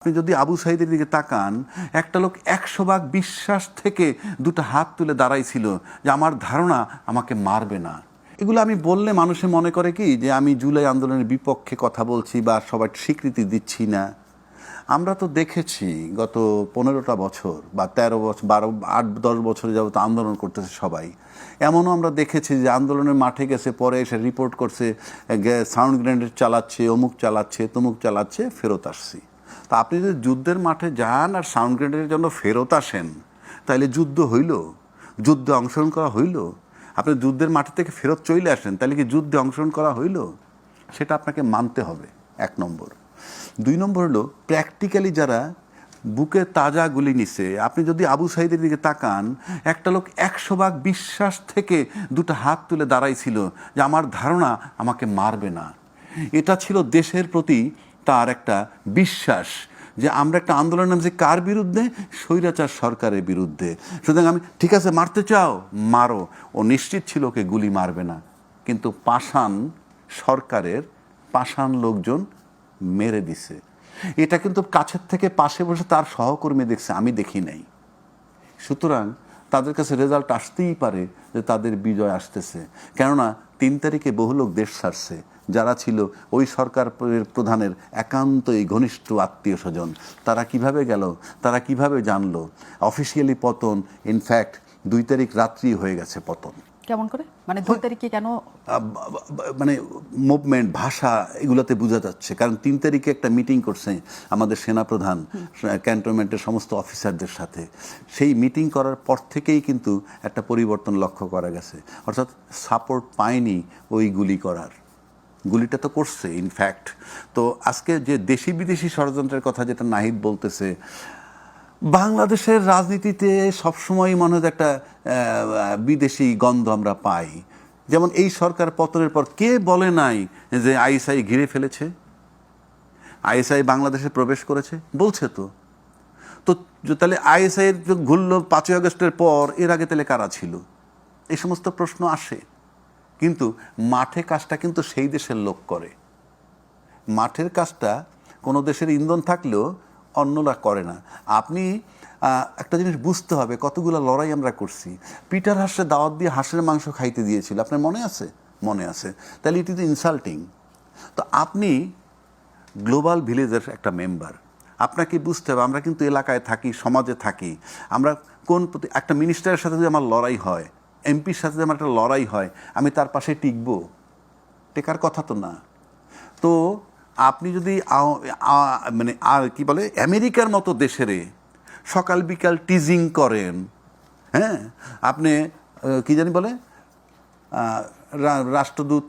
আপনি যদি আবু সাঈদের দিকে তাকান, একটা লোক 100 ভাগ বিশ্বাস থেকে দুটো হাত তুলে দাঁড়াইছিল যে আমার ধারণা আমাকে মারবে না। এগুলো আমি বললে মানুষে মনে করে কি যে আমি জুলাই আন্দোলনের বিপক্ষে কথা বলছি বা সবার স্বীকৃতি দিচ্ছি না। আমরা তো দেখেছি গত 15টা বছর বা 13 বছর 12 8-10 বছরে যাবত আন্দোলন করতেছে সবাই। এমনও আমরা দেখেছি যে আন্দোলনের মাঠে গেছে, পরে এসে রিপোর্ট করছে সাউন্ড গ্রেনেড চালাচ্ছে, অমুক চালাচ্ছে, তমুক চালাচ্ছে, ফেরত আসছি। তা আপনি যদি যুদ্ধের মাঠে যান আর সাউন্ড গ্রেনেডের জন্য ফেরত আসেন, তাহলে যুদ্ধ হইল? যুদ্ধে অংশগ্রহণ করা হইল? আপনি যুদ্ধের মাঠে থেকে ফেরত চলে আসেন, তাহলে কি যুদ্ধে অংশগ্রহণ করা হইল? সেটা আপনাকে মানতে হবে, 1 নম্বর। 2 নম্বর হলো প্র্যাকটিক্যালি যারা বুকে তাজা গুলি নিছে। আপনি যদি আবু সাঈদের দিকে তাকান, একটা লোক 100 ভাগ বিশ্বাস থেকে দুটো হাত তুলে দাঁড়াইছিল যে আমার ধারণা আমাকে মারবে না। এটা ছিল দেশের প্রতি তার একটা বিশ্বাস যে আমরা একটা আন্দোলন নামছি কার বিরুদ্ধে? স্বৈরাচার সরকারের বিরুদ্ধে। সুতরাং আমি ঠিক আছে, মারতে চাও মারো। ও নিশ্চিত ছিল ওকে গুলি মারবে না, কিন্তু পাষাণ সরকারের পাষাণ লোকজন মেরে দিছে। এটা কিন্তু কাছের থেকে পাশে বসে তার সহকর্মী দেখছে, আমি দেখি নাই। সুতরাং তাদের কাছে রেজাল্ট আসতেই পারে যে তাদের বিজয় আসতেছে। কেননা 3 তারিখে বহু লোক দেশ ছাড়ছে, যারা ছিল ওই সরকার প্রধানের একান্তই ঘনিষ্ঠ আত্মীয় স্বজন। তারা কিভাবে গেল, তারা কিভাবে জানলো? অফিসিয়ালি পতন ইনফ্যাক্ট 2 তারিখ রাত্রি হয়ে গেছে পতন। কেমন করে? মানে 2 তারিখে কেন? মানে মুভমেন্ট, ভাষা, এগুলোতে বোঝা যাচ্ছে। কারণ 3 তারিখে একটা মিটিং করছে আমাদের সেনাপ্রধান ক্যান্টনমেন্টের সমস্ত অফিসারদের সাথে। সেই মিটিং করার পর থেকেই কিন্তু একটা পরিবর্তন লক্ষ্য করা গেছে। অর্থাৎ সাপোর্ট পায়নি ওই গুলি করার। গুলিটা তো করছে ইনফ্যাক্ট। তো আজকে যে দেশি বিদেশি ষড়যন্ত্রের কথা যেটা নাহিদ বলতেছে, বাংলাদেশের রাজনীতিতে সবসময় মনে হয় একটা বিদেশি গন্ধ আমরা পাই। যেমন এই সরকার পতনের পর কে বলে নাই যে আইএসআই ঘিরে ফেলেছে, আইএসআই বাংলাদেশে প্রবেশ করেছে? বলছে তো। তো তাহলে আইএসআই এর ঘুরল 5ই আগস্টের পর, এর আগে তাহলে কারা ছিল? এই সমস্ত প্রশ্ন আসে। কিন্তু মাঠে কাজটা কিন্তু সেই দেশের লোক করে। মাঠের কাজটা কোনো দেশের ইন্ধন থাকলেও অন্যরা করে না। আপনি একটা জিনিস বুঝতে হবে, কতগুলো লড়াই আমরা করছি। পিটার হাসে দাওয়াত দিয়ে হাঁসের মাংস খাইতে দিয়েছিল, আপনার মনে আছে? মনে আছে। তাহলে ইট ইজ ইনসাল্টিং। তো আপনি গ্লোবাল ভিলেজের একটা মেম্বার, আপনাকে বুঝতে হবে আমরা কিন্তু এলাকায় থাকি, সমাজে থাকি। আমরা কোন একটা মিনিস্টারের সাথে যদি আমার লড়াই হয়, এমপির সাথে যদি আমার একটা লড়াই হয়, আমি তার পাশে টিকবো? টেকার কথা তো না। তো আপনি যদি মানে আর কি বলে আমেরিকার মতো দেশেরে সকাল বিকাল টিজিং করেন, হ্যাঁ, আপনি কি জানি বলে রাষ্ট্রদূত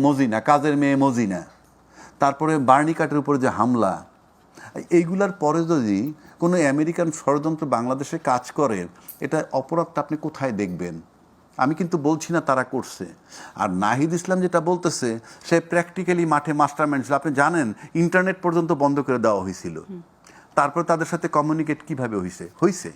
মজিনা, কাজের মেয়ে মজিনা, তারপরে বার্নিকাটের উপরে যে হামলা, এইগুলার পরে যদি কোনো আমেরিকান ষড়যন্ত্র বাংলাদেশে কাজ করে, এটা অপরাধটা আপনি কোথায় দেখবেন? আমি কিন্তু বলছি না তারা করছে। আর নাহিদ ইসলাম যেটা বলতেছে, সে প্র্যাকটিক্যালি মাঠে মাস্টারমাইন্ড ছিল। আপনি জানেন ইন্টারনেট পর্যন্ত বন্ধ করে দেওয়া হয়েছিল, তারপর তাদের সাথে কমিউনিকেট কিভাবে হয়েছে?